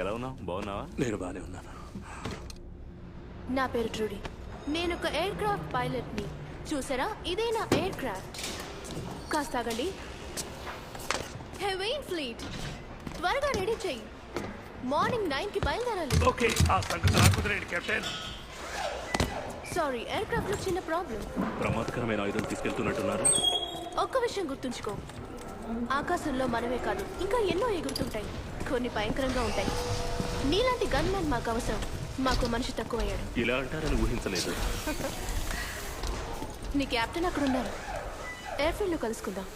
ఎలా ఉన్నావు? బాగున్నావా? నేను బాగానే ఉన్నాను. నా పేరు ట్రూడీ. నేను ఒక ఎయిర్ క్రాఫ్ట్ పైలట్ని. చూసారా, ఇదే నా ఎయిర్ క్రాఫ్ట్. కాస్త ఆగండి. హెవెయిన్ ఫ్లీట్, త్వరగా రెడీ చెయ్యి. మార్నింగ్ 9కి బయలుదేరాలి. ఓకే, ఆ సంగతి నాకు వదిలేయండి కెప్టెన్. సారీ, ఎయిర్ క్రాఫ్ట్ లో చిన్న ప్రాబ్లం. ప్రమాదకరమైన ఆయుధం తీసుకెళ్తున్నట్టున్నారు. ఒక్క విషయం గుర్తుంచుకో, ఆకాశంలో మనమే కాదు ఇంకా ఎన్నో ఎగురుతుంటాయి. కొన్ని భయంకరంగా ఉంటాయి. నీలాంటి గన్మెన్ మాకు అవసరం. మాకు మనిషి తక్కువయ్యాడు. ఇలా అంటారని ఊహించలేదు. నీ కెప్టెన్ అక్కడ ఉన్నారు. ఎయిర్ఫీల్డ్ లో కలుసుకుందాం.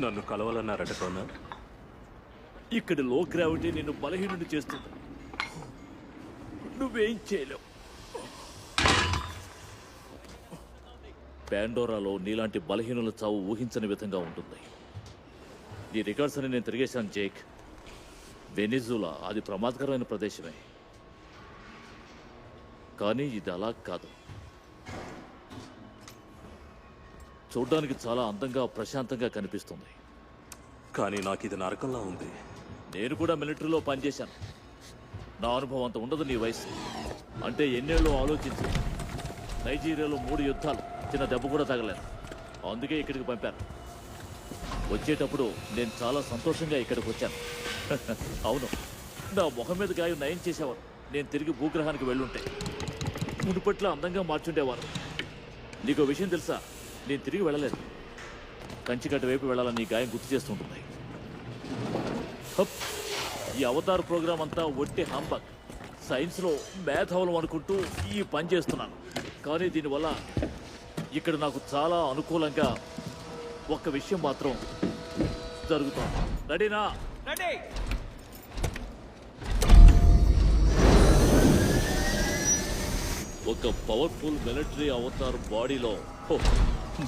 నన్ను కలవాలన్నారట కోన. ఇక్కడ లో గ్రావిటీ నిన్ను బలహీనుడు చేస్తుంది. నువ్వేం చేయలేవు. పాండోరాలో నీలాంటి బలహీనుల చావు ఊహించని విధంగా ఉంటుంది. ఈ రికార్డ్స్ అని నేను తిరిగేశాను జేక్. వెనిజులా అది ప్రమాదకరమైన ప్రదేశమే, కానీ ఇది అలా కాదు. చూడ్డానికి చాలా అందంగా ప్రశాంతంగా కనిపిస్తుంది. కానీ నాకు ఇది నరకంలా ఉంది. నేను కూడా మిలిటరీలో పనిచేశాను. నా అనుభవం అంత ఉండదు నీ వయసు. అంటే ఎన్నేళ్ళు ఆలోచించు. నైజీరియాలో 3 యుద్ధాలు, చిన్న దెబ్బ కూడా తగలేదు. అందుకే ఇక్కడికి పంపారు. వచ్చేటప్పుడు నేను చాలా సంతోషంగా ఇక్కడికి వచ్చాను. అవును, నా మొహం మీద గాయం నయం చేసేవారు. నేను తిరిగి భూగ్రహానికి వెళ్ళుంటే మునుపట్ల అందంగా మార్చుండేవారు. నీకు విషయం తెలుసా, నేను తిరిగి వెళ్ళలేదు. కంచికట్ట వైపు వెళ్ళాలని ఈ గాయం గుర్తు చేస్తుంటుంది. ఈ అవతార్ ప్రోగ్రాం అంతా ఒట్టి హంబక్. సైన్స్లో మేధావులం అనుకుంటూ ఈ పని చేస్తున్నాను. కానీ దీనివల్ల ఇక్కడ నాకు చాలా అనుకూలంగా ఒక్క విషయం మాత్రం జరుగుతుంది. రెడీనా? రెడీ. ఒక పవర్ఫుల్ మిలిటరీ అవతార్ బాడీలో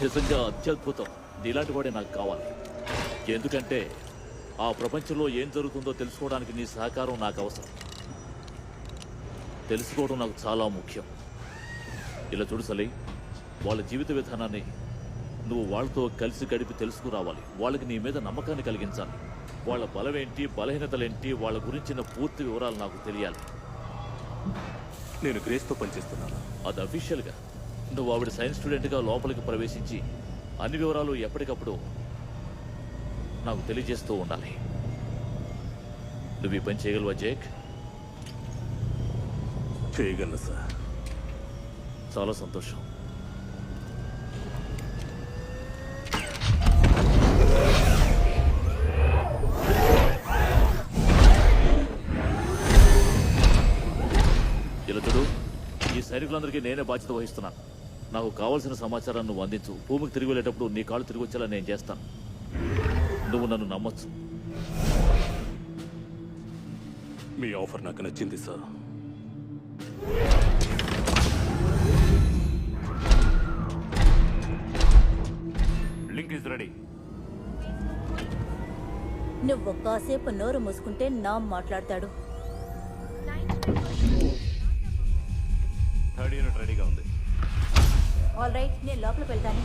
నిజంగా అత్యద్భుతం. నీలాంటి వాడే నాకు కావాలి. ఎందుకంటే ఆ ప్రపంచంలో ఏం జరుగుతుందో తెలుసుకోవడానికి నీ సహకారం నాకు అవసరం. తెలుసుకోవడం నాకు చాలా ముఖ్యం. ఇలా చూడు సలీ, వాళ్ళ జీవిత విధానాన్ని నువ్వు వాళ్ళతో కలిసి గడిపి తెలుసుకురావాలి. వాళ్ళకి నీ మీద నమ్మకాన్ని కలిగించాలి. వాళ్ళ బలమేంటి, బలహీనతలేంటి, వాళ్ళ గురించిన పూర్తి వివరాలు నాకు తెలియాలి. నేను గ్రేస్తో పనిచేస్తున్నాను. అది అఫీషియల్గా నువ్వు ఆవిడ సైన్స్ స్టూడెంట్గా లోపలికి ప్రవేశించి అన్ని వివరాలు ఎప్పటికప్పుడు నాకు తెలియజేస్తూ ఉండాలి. నువ్వు ఈ పని చేయగలవా జేక్? చేయగలను సార్. చాలా సంతోషం. ఇలా చూడు, ఈ సైనికులందరికీ నేనే బాధ్యత వహిస్తున్నాను. నాకు కావాల్సిన సమాచారాన్ని నువ్వు అందించు. భూమికి తిరిగి వెళ్ళేటప్పుడు నీ కాళ్ళు తిరిగి వచ్చేలా నేను చేస్తాను. నువ్వు నన్ను నమ్మొచ్చు. మీ ఆఫర్ నాకు నచ్చింది సార్. Link is ready. నువ్వు కాసేపు నోరు మూసుకుంటే నా మాట్లాడతాడు. 3rd యూనిట్ రెడీగా ఉంది. ఆల్ రైట్, నేను లోపలికి వెళ్తాను.